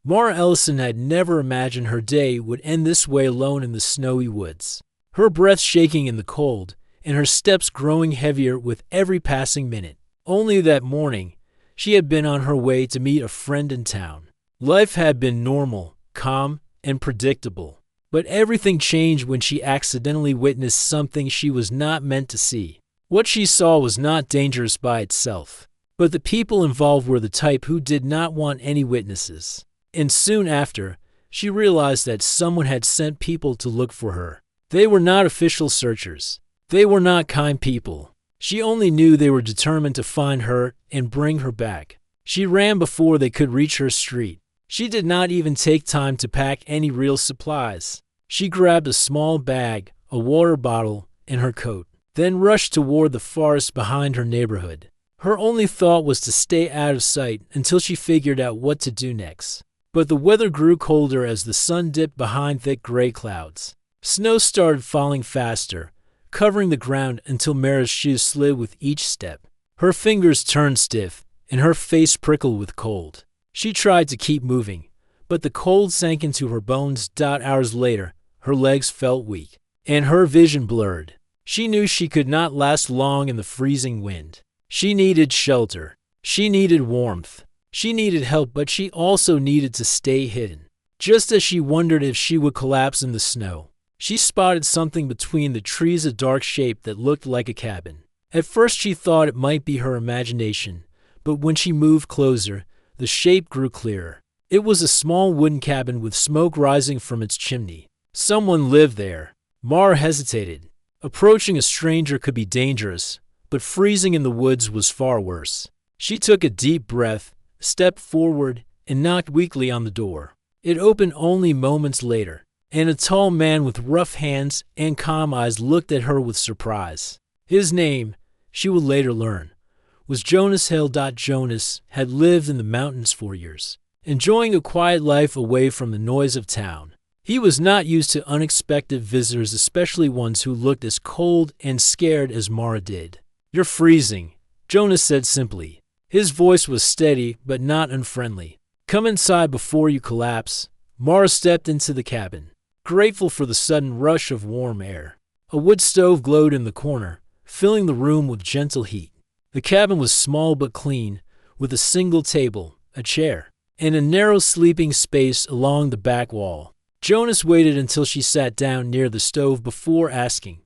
Mara Ellison had never imagined her day would end this way alone in the snowy woods. Her breath shaking in the cold, and her steps growing heavier with every passing minute. Only that morning, she had been on her way to meet a friend in town. Life had been normal, calm, and predictable. But everything changed when she accidentally witnessed something she was not meant to see. What she saw was not dangerous by itself, but the people involved were the type who did not want any witnesses. And soon after, she realized that someone had sent people to look for her. They were not official searchers. They were not kind people. She only knew they were determined to find her and bring her back. She ran before they could reach her street. She did not even take time to pack any real supplies. She grabbed a small bag, a water bottle, and her coat, then rushed toward the forest behind her neighborhood. Her only thought was to stay out of sight until she figured out what to do next. But the weather grew colder as the sun dipped behind thick gray clouds. Snow started falling faster, covering the ground until Mara's shoes slid with each step. Her fingers turned stiff, and her face prickled with cold. She tried to keep moving, but the cold sank into her bones. Hours later, her legs felt weak, and her vision blurred. She knew she could not last long in the freezing wind. She needed shelter. She needed warmth. She needed help, but she also needed to stay hidden. Just as she wondered if she would collapse in the snow, she spotted something between the trees, a dark shape that looked like a cabin. At first she thought it might be her imagination, but when she moved closer, the shape grew clearer. It was a small wooden cabin with smoke rising from its chimney. Someone lived there. Mara hesitated. Approaching a stranger could be dangerous, but freezing in the woods was far worse. She took a deep breath, stepped forward, and knocked weakly on the door. It opened only moments later, and a tall man with rough hands and calm eyes looked at her with surprise. His name, she would later learn, was Jonas Hill. Jonas had lived in the mountains for years, enjoying a quiet life away from the noise of town. He was not used to unexpected visitors, especially ones who looked as cold and scared as Mara did. "You're freezing," Jonas said simply. His voice was steady but not unfriendly. "Come inside before you collapse." Mara stepped into the cabin, grateful for the sudden rush of warm air. A wood stove glowed in the corner, filling the room with gentle heat. The cabin was small but clean, with a single table, a chair, and a narrow sleeping space along the back wall. Jonas waited until she sat down near the stove before asking,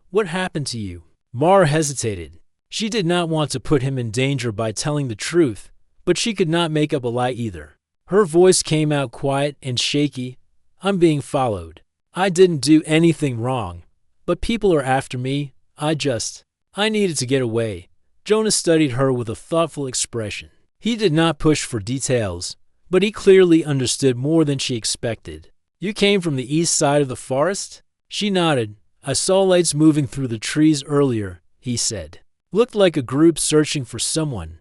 "What happened to you?" Mara hesitated. She did not want to put him in danger by telling the truth, but she could not make up a lie either. Her voice came out quiet and shaky. "I'm being followed. I didn't do anything wrong, but people are after me. I needed to get away." Jonas studied her with a thoughtful expression. He did not push for details, but he clearly understood more than she expected. "You came from the east side of the forest?" She nodded. "I saw lights moving through the trees earlier," he said. "Looked like a group searching for someone."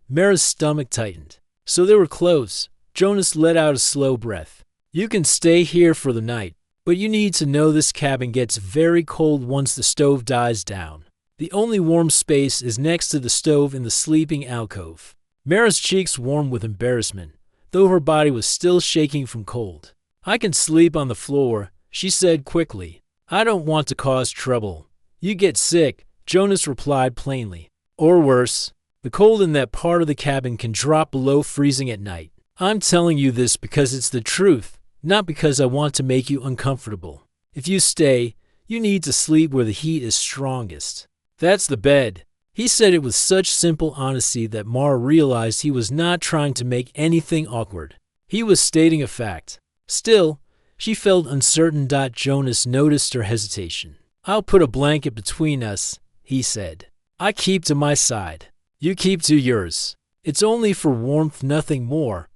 Mara's stomach tightened. "So they were close." Jonas let out a slow breath. "You can stay here for the night, but you need to know this cabin gets very cold once the stove dies down. The only warm space is next to the stove in the sleeping alcove." Mara's cheeks warmed with embarrassment, though her body was still shaking from cold. "I can sleep on the floor," she said quickly. "I don't want to cause trouble." "You get sick," Jonas replied plainly. "Or worse. The cold in that part of the cabin can drop below freezing at night. I'm telling you this because it's the truth, not because I want to make you uncomfortable. If you stay, you need to sleep where the heat is strongest." "That's the bed." He said it with such simple honesty that Mara realized he was not trying to make anything awkward. He was stating a fact. Still, she felt uncertain. Jonas noticed her hesitation. "I'll put a blanket between us," he said. "I keep to my side. You keep to yours. It's only for warmth, nothing more."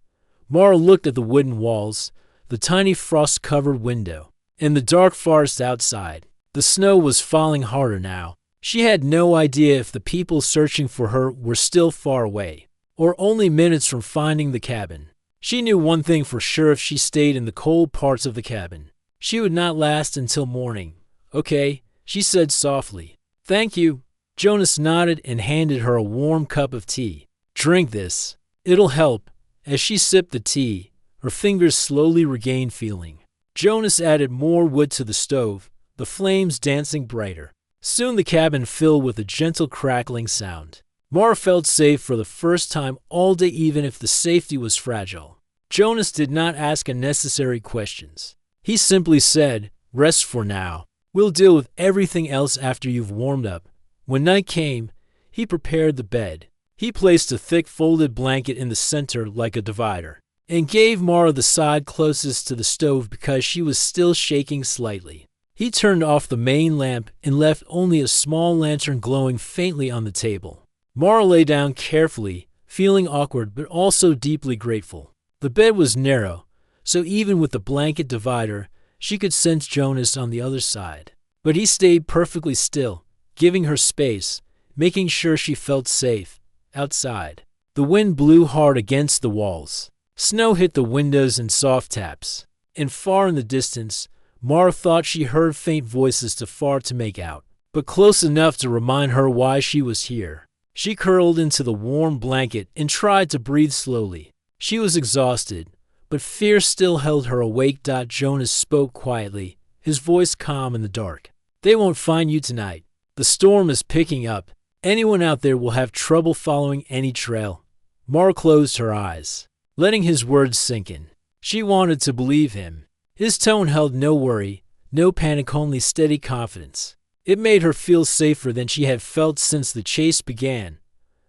Mara looked at the wooden walls, the tiny frost-covered window, and the dark forest outside. The snow was falling harder now. She had no idea if the people searching for her were still far away, or only minutes from finding the cabin. She knew one thing for sure: if she stayed in the cold parts of the cabin, she would not last until morning. "Okay," she said softly. "Thank you." Jonas nodded and handed her a warm cup of tea. "Drink this. It'll help." As she sipped the tea, Her fingers slowly regained feeling. Jonas added more wood to the stove, the flames dancing brighter. Soon the cabin filled with a gentle crackling sound. Mara felt safe for the first time all day, even if the safety was fragile. Jonas did not ask unnecessary questions. He simply said, "Rest for now. We'll deal with everything else after you've warmed up." When night came, he prepared the bed. He placed a thick folded blanket in the center like a divider, and gave Mara the side closest to the stove because she was still shaking slightly. He turned off the main lamp and left only a small lantern glowing faintly on the table. Mara lay down carefully, feeling awkward but also deeply grateful. The bed was narrow, so even with the blanket divider, she could sense Jonas on the other side. But he stayed perfectly still, giving her space, making sure she felt safe. Outside, the wind blew hard against the walls. Snow hit the windows in soft taps. And far in the distance, Mara thought she heard faint voices too far to make out, but close enough to remind her why she was here. She curled into the warm blanket and tried to breathe slowly. She was exhausted, but fear still held her awake. Jonas spoke quietly, his voice calm in the dark. "They won't find you tonight. The storm is picking up. Anyone out there will have trouble following any trail." Mara closed her eyes, letting his words sink in. She wanted to believe him. His tone held no worry, no panic, only steady confidence. It made her feel safer than she had felt since the chase began.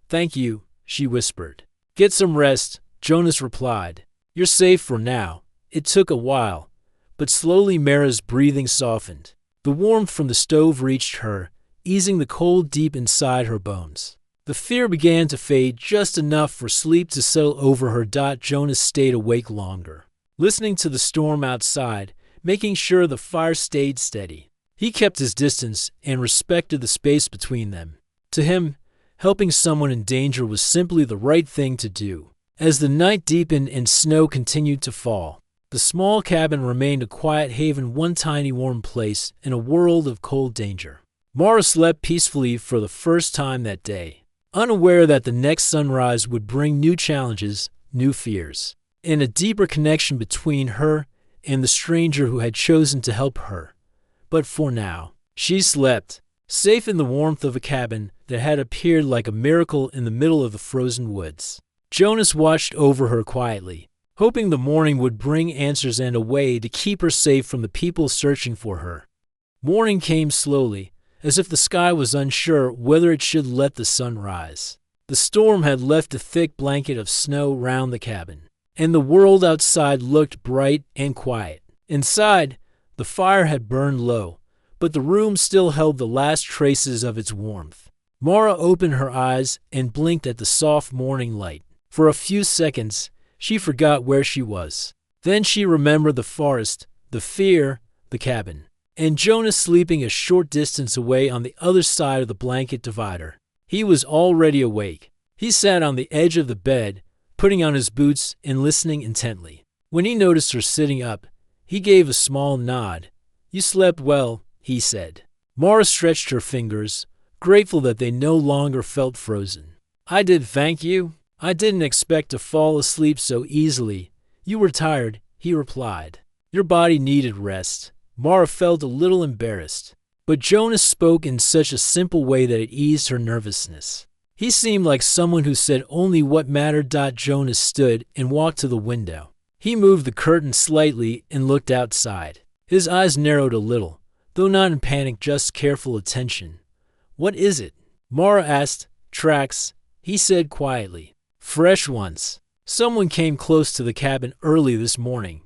"Thank you," she whispered. "Get some rest," Jonas replied. "You're safe for now." It took a while, but slowly Mara's breathing softened. The warmth from the stove reached her, easing the cold deep inside her bones. The fear began to fade just enough for sleep to settle over her. Jonas stayed awake longer, listening to the storm outside, making sure the fire stayed steady. He kept his distance and respected the space between them. To him, helping someone in danger was simply the right thing to do. As the night deepened and snow continued to fall, the small cabin remained a quiet haven, one tiny warm place in a world of cold danger. Mara slept peacefully for the first time that day, unaware that the next sunrise would bring new challenges, new fears, and a deeper connection between her and the stranger who had chosen to help her. But for now, she slept, safe in the warmth of a cabin that had appeared like a miracle in the middle of the frozen woods. Jonas watched over her quietly, hoping the morning would bring answers and a way to keep her safe from the people searching for her. Morning came slowly, as if the sky was unsure whether it should let the sun rise. The storm had left a thick blanket of snow round the cabin, and the world outside looked bright and quiet. Inside, the fire had burned low, but the room still held the last traces of its warmth. Mara opened her eyes and blinked at the soft morning light. For a few seconds, she forgot where she was. Then she remembered the forest, the fear, the cabin, and Jonas sleeping a short distance away on the other side of the blanket divider. He was already awake. He sat on the edge of the bed, putting on his boots and listening intently. When he noticed her sitting up, he gave a small nod. "You slept well," he said. Mara stretched her fingers, grateful that they no longer felt frozen. "I did, thank you. I didn't expect to fall asleep so easily." "You were tired," he replied. "Your body needed rest." Mara felt a little embarrassed, but Jonas spoke in such a simple way that it eased her nervousness. He seemed like someone who said only what mattered. Jonas stood and walked to the window. He moved the curtain slightly and looked outside. His eyes narrowed a little, though not in panic, just careful attention. "What is it?" Mara asked. "Tracks," he said quietly. "Fresh ones. Someone came close to the cabin early this morning."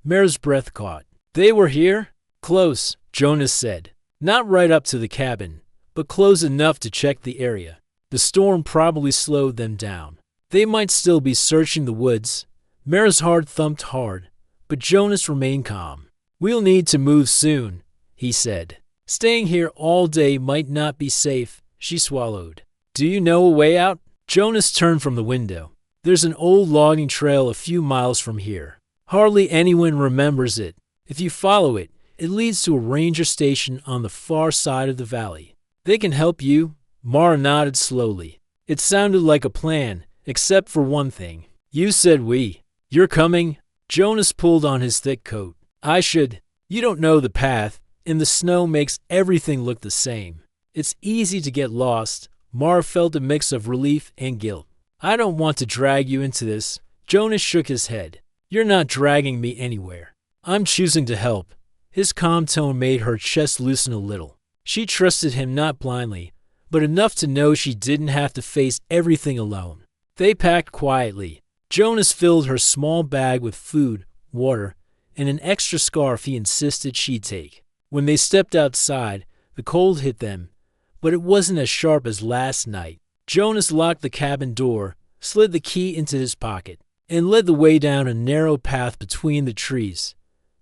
Mara's breath caught. "They were here?" "Close," Jonas said. "Not right up to the cabin, but close enough to check the area. The storm probably slowed them down. They might still be searching the woods." Mara's heart thumped hard, but Jonas remained calm. "We'll need to move soon," he said. "Staying here all day might not be safe." She swallowed. "Do you know a way out?" Jonas turned from the window. "There's an old logging trail a few miles from here. Hardly anyone remembers it. If you follow it, it leads to a ranger station on the far side of the valley. They can help you." Mara nodded slowly. "It sounded like a plan, except for one thing. You said we. You're coming?" Jonas pulled on his thick coat. I should. You don't know the path, and the snow makes everything look the same. It's easy to get lost. Mara felt a mix of relief and guilt. I don't want to drag you into this. Jonas shook his head. You're not dragging me anywhere. I'm choosing to help. His calm tone made her chest loosen a little. She trusted him not blindly, but enough to know she didn't have to face everything alone. They packed quietly. Jonas filled her small bag with food, water, and an extra scarf he insisted she take. When they stepped outside, the cold hit them, but it wasn't as sharp as last night. Jonas locked the cabin door, slid the key into his pocket, and led the way down a narrow path between the trees.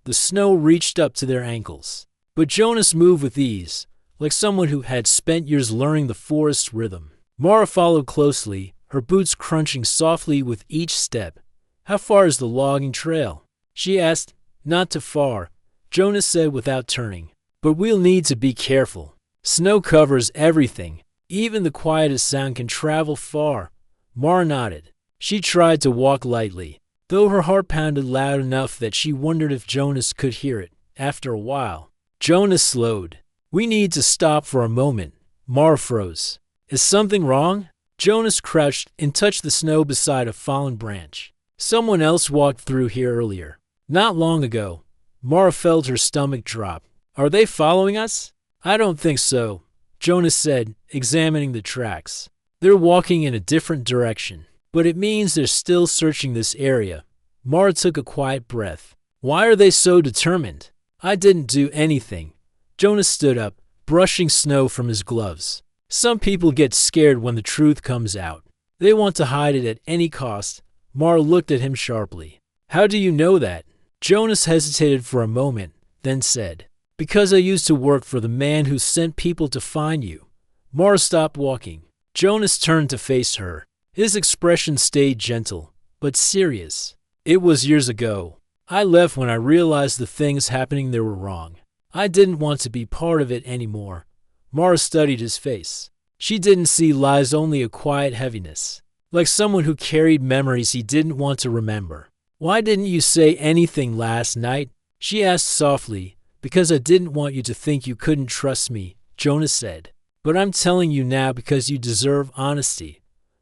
The snow reached up to their ankles, but Jonas moved with ease, like someone who had spent years learning the forest's rhythm. Mara followed closely, her boots crunching softly with each step. How far is the logging trail? She asked. Not too far, Jonas said without turning. But we'll need to be careful. Snow covers everything. Even the quietest sound can travel far. Mara nodded. She tried to walk lightly, though her heart pounded loud enough that she wondered if Jonas could hear it. After a while, Jonas slowed. We need to stop for a moment. Mara froze. Is something wrong? Jonas crouched and touched the snow beside a fallen branch. Someone else walked through here earlier. Not long ago. Mara felt her stomach drop. Are they following us? I don't think so, Jonas said, examining the tracks. They're walking in a different direction, but it means they're still searching this area. Mara took a quiet breath. Why are they so determined? I didn't do anything. Jonas stood up, brushing snow from his gloves. Some people get scared when the truth comes out. They want to hide it at any cost. Mara looked at him sharply. How do you know that? Jonas hesitated for a moment, then said, Because I used to work for the man who sent people to find you. Mara stopped walking. Jonas turned to face her. His expression stayed gentle, but serious. It was years ago. I left when I realized the things happening there were wrong. I didn't want to be part of it anymore. Mara studied his face. She didn't see lies, only a quiet heaviness, like someone who carried memories he didn't want to remember. Why didn't you say anything last night? She asked softly. Because I didn't want you to think you couldn't trust me, Jonas said. But I'm telling you now because you deserve honesty.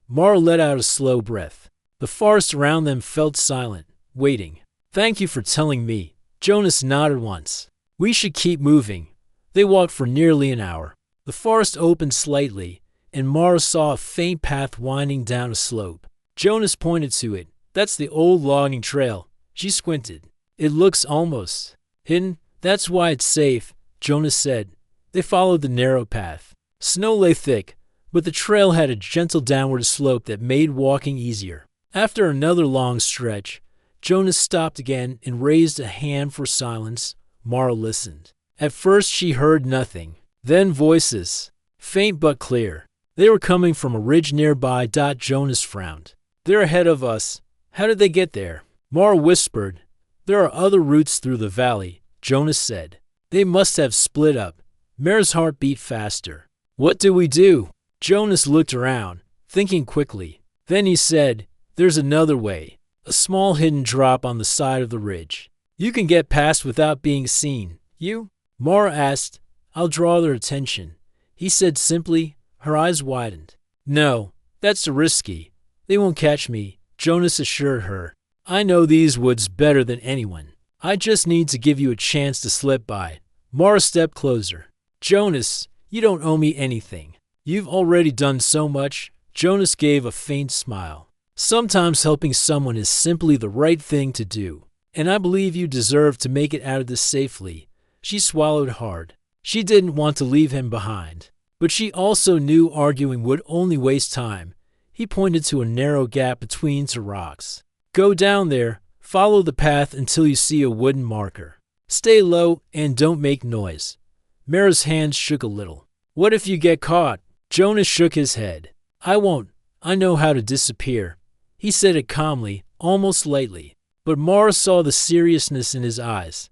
Mara let out a slow breath. The forest around them felt silent, waiting. Thank you for telling me. Jonas nodded once. We should keep moving. They walked for nearly an hour. The forest opened slightly, and Mara saw a faint path winding down a slope. Jonas pointed to it. That's the old logging trail. She squinted. It looks almost hidden. That's why it's safe, Jonas said. They followed the narrow path. Snow lay thick, but the trail had a gentle downward slope that made walking easier. After another long stretch, Jonas stopped again and raised a hand for silence. Mara listened. At first she heard nothing. Then voices, faint but clear. They were coming from a ridge nearby. Jonas frowned. They're ahead of us. How did they get there? Mara whispered. There are other routes through the valley, Jonas said. They must have split up. Mara's heart beat faster. What do we do? Jonas looked around, thinking quickly. Then he said, There's another way. A small hidden drop on the side of the ridge. You can get past without being seen. You? Mara asked. I'll draw their attention. He said simply. Her eyes widened. No, that's risky. They won't catch me, Jonas assured her. I know these woods better than anyone. I just need to give you a chance to slip by. Mara stepped closer. Jonas, you don't owe me anything. You've already done so much. Jonas gave a faint smile. Sometimes helping someone is simply the right thing to do. And I believe you deserve to make it out of this safely. She swallowed hard. She didn't want to leave him behind. But she also knew arguing would only waste time. He pointed to a narrow gap between two rocks. Go down there. Follow the path until you see a wooden marker. Stay low and don't make noise. Mara's hands shook a little. What if you get caught? Jonas shook his head. I won't. I know how to disappear. He said it calmly, almost lightly. But Mara saw the seriousness in his eyes.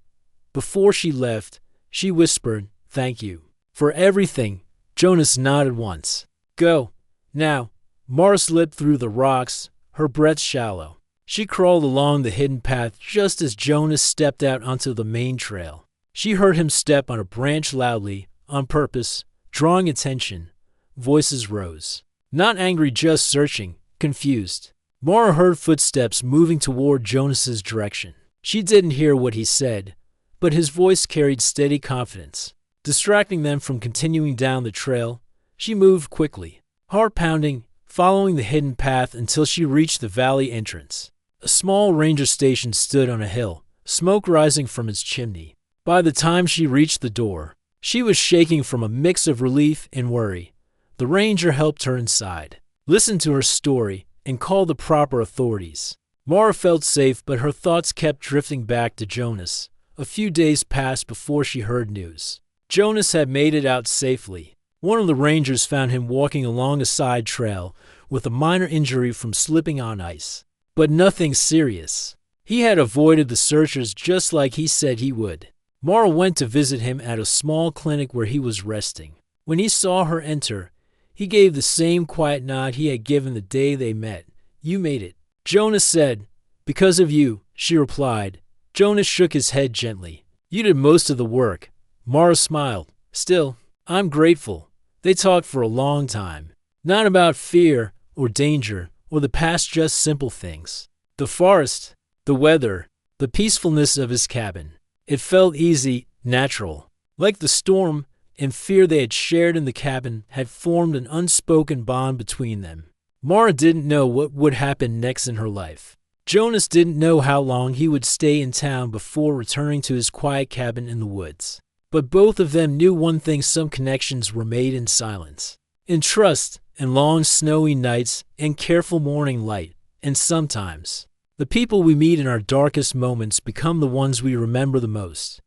Before she left, she whispered, Thank you. For everything. Jonas nodded once. Go. Now. Mara slipped through the rocks, her breath shallow. She crawled along the hidden path just as Jonas stepped out onto the main trail. She heard him step on a branch loudly, on purpose, drawing attention. Voices rose. Not angry, just searching, confused. Mara heard footsteps moving toward Jonas's direction. She didn't hear what he said, but his voice carried steady confidence. Distracting them from continuing down the trail, she moved quickly, heart pounding, following the hidden path until she reached the valley entrance. A small ranger station stood on a hill, smoke rising from its chimney. By the time she reached the door, she was shaking from a mix of relief and worry. The ranger helped her inside, listened to her story, and called the proper authorities. Mara felt safe, but her thoughts kept drifting back to Jonas. A few days passed before she heard news. Jonas had made it out safely. One of the rangers found him walking along a side trail with a minor injury from slipping on ice, but nothing serious. He had avoided the searchers just like he said he would. Mara went to visit him at a small clinic where he was resting. When he saw her enter, he gave the same quiet nod he had given the day they met. "You made it," Jonas said. "Because of you," she replied. Jonas shook his head gently. "You did most of the work." Mara smiled. "Still, I'm grateful." They talked for a long time. Not about fear or danger or the past, just simple things. The forest, the weather, the peacefulness of his cabin. It felt easy, natural. Like the storm and fear they had shared in the cabin had formed an unspoken bond between them. Mara didn't know what would happen next in her life. Jonas didn't know how long he would stay in town before returning to his quiet cabin in the woods. But both of them knew one thing: some connections were made in silence, in trust, in long snowy nights, and careful morning light. And sometimes, the people we meet in our darkest moments become the ones we remember the most.